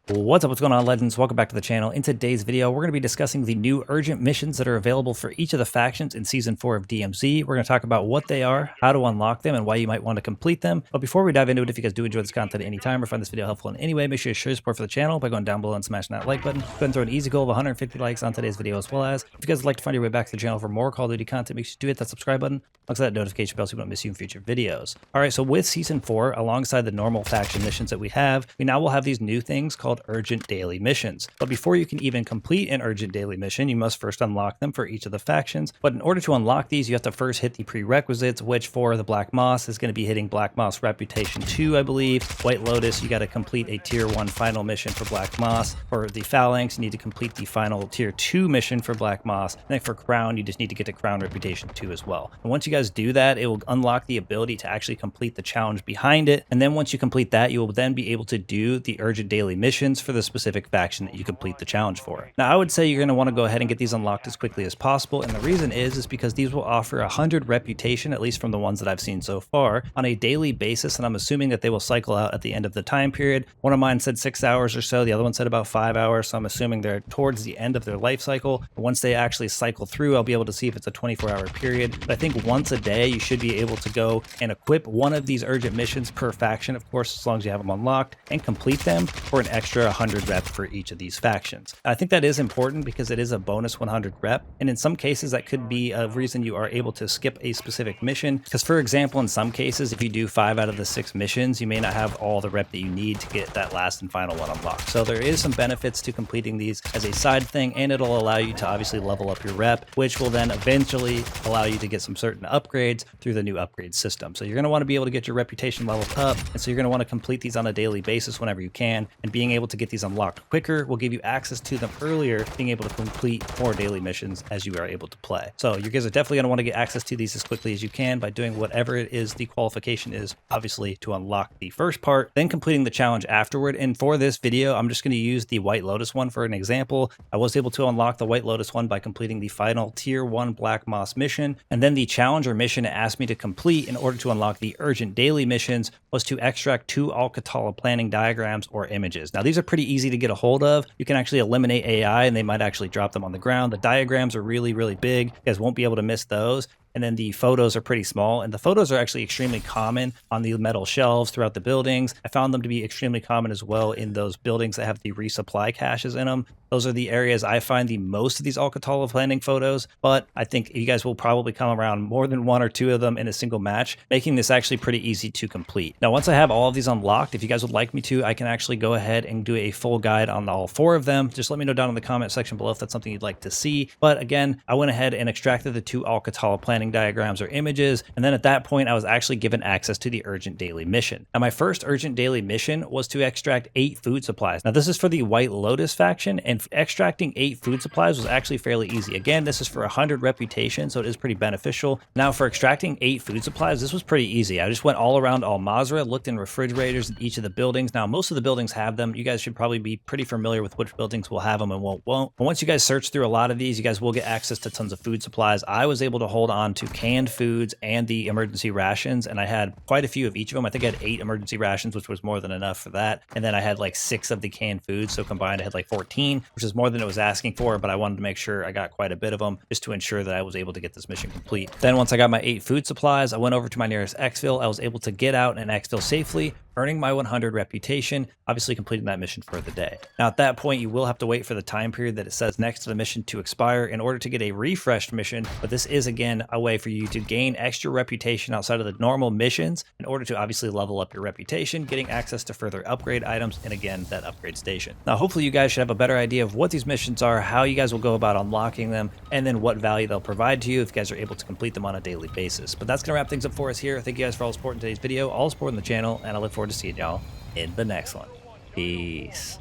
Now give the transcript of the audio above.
What's going on, legends? Welcome back to the channel. In today's video, we're going to be discussing the new urgent missions that are available for each of the factions in Season 4 of DMZ. We're going to talk about what they are, how to unlock them, and why you might want to complete them. But before we dive into it, if you guys do enjoy this content at any time or find this video helpful in any way, make sure you show your support for the channel by going down below and smashing that like button. Go ahead and throw an easy goal of 150 likes on today's video, as well as if you guys would like to find your way back to the channel for more Call of Duty content, make sure you do hit that subscribe button, alongside that notification bell so you don't miss you in future videos. Alright, so with Season 4, alongside the normal faction missions that we now will have these new things called urgent daily missions. But before you can even complete an urgent daily mission, you must first unlock them for each of the factions. But in order to unlock these, you have to first hit the prerequisites, which for the Black Moss is going to be hitting Black Moss Reputation 2, I believe. White Lotus, you got to complete a Tier 1 final mission for Black Moss. For the Phalanx, you need to complete the final Tier 2 mission for Black Moss. And then for Crown, you just need to get to Crown Reputation 2 as well. And once you guys do that, it will unlock the ability to actually complete the challenge behind it. And then once you complete that, you will then be able to do the urgent daily missions for the specific faction that you complete the challenge for. Now, I would say you're going to want to go ahead and get these unlocked as quickly as possible. And the reason is because these will offer 100 reputation, at least from the ones that I've seen so far, on a daily basis. And I'm assuming that they will cycle out at the end of the time period. One of mine said 6 hours or so. The other one said about 5 hours. So I'm assuming they're towards the end of their life cycle. Once they actually cycle through, I'll be able to see if it's a 24-hour period. But I think once a day, you should be able to go and equip one of these urgent missions per faction, of course, as long as you have them unlocked, and complete them for an extra 100 rep for each of these factions. I think that is important because it is a bonus 100 rep, and in some cases that could be a reason you are able to skip a specific mission, because for example, in some cases, if you do 5 out of the 6 missions, you may not have all the rep that you need to get that last and final one unlocked. So there is some benefits to completing these as a side thing, and it'll allow you to obviously level up your rep, which will then eventually allow you to get some certain upgrades through the new upgrade system. So you're going to want to be able to get your reputation leveled up, and so you're going to want to complete these on a daily basis whenever you can, and being able to get these unlocked quicker will give you access to them earlier, being able to complete more daily missions as you are able to play. So you guys are definitely going to want to get access to these as quickly as you can by doing whatever it is the qualification is, obviously to unlock the first part, then completing the challenge afterward. And for this video, I'm just going to use the White Lotus one for an example. I was able to unlock the White Lotus one by completing the final Tier 1 Black Moss mission, and then the challenge or mission it asked me to complete in order to unlock the urgent daily missions was to extract 2 Al-Qatala planning diagrams or images. Now these are pretty easy to get a hold of. You can actually eliminate AI and they might actually drop them on the ground. The diagrams are really big. You guys won't be able to miss those. And then the photos are pretty small, and the photos are actually extremely common on the metal shelves throughout the buildings. I found them to be extremely common as well in those buildings that have the resupply caches in them. Those are the areas I find the most of these Al-Qatala planning photos, but I think you guys will probably come around more than 1 or 2 of them in a single match, making this actually pretty easy to complete. Now, once I have all of these unlocked, if you guys would like me to, I can actually go ahead and do a full guide on all 4 of them. Just let me know down in the comment section below if that's something you'd like to see. But again, I went ahead and extracted the 2 Al-Qatala planning diagrams or images, and then at that point, I was actually given access to the urgent daily mission. Now, my first urgent daily mission was to extract 8 food supplies. Now, this is for the White Lotus faction, and extracting 8 food supplies was actually fairly easy. Again, this is for 100 reputation, so it is pretty beneficial. Now, for extracting 8 food supplies, this was pretty easy. I just went all around Al Mazrah, looked in refrigerators in each of the buildings. Now, most of the buildings have them. You guys should probably be pretty familiar with which buildings will have them and won't. But once you guys search through a lot of these, you guys will get access to tons of food supplies. I was able to hold on to canned foods and the emergency rations, and I had quite a few of each of them. I think I had 8 emergency rations, which was more than enough for that. And then I had like 6 of the canned foods, so combined I had like 14, which is more than it was asking for, but I wanted to make sure I got quite a bit of them just to ensure that I was able to get this mission complete. Then once I got my 8 food supplies, I went over to my nearest exfil. I was able to get out and exfil safely, earning my 100 reputation, obviously completing that mission for the day. Now at that point, you will have to wait for the time period that it says next to the mission to expire in order to get a refreshed mission, but this is again a way for you to gain extra reputation outside of the normal missions in order to obviously level up your reputation, getting access to further upgrade items, and again, that upgrade station. Now hopefully you guys should have a better idea of what these missions are, how you guys will go about unlocking them, and then what value they'll provide to you if you guys are able to complete them on a daily basis. But that's gonna wrap things up for us here. Thank you guys for all the support in today's video, all the support in the channel, and I look forward to seeing y'all in the next one. Peace.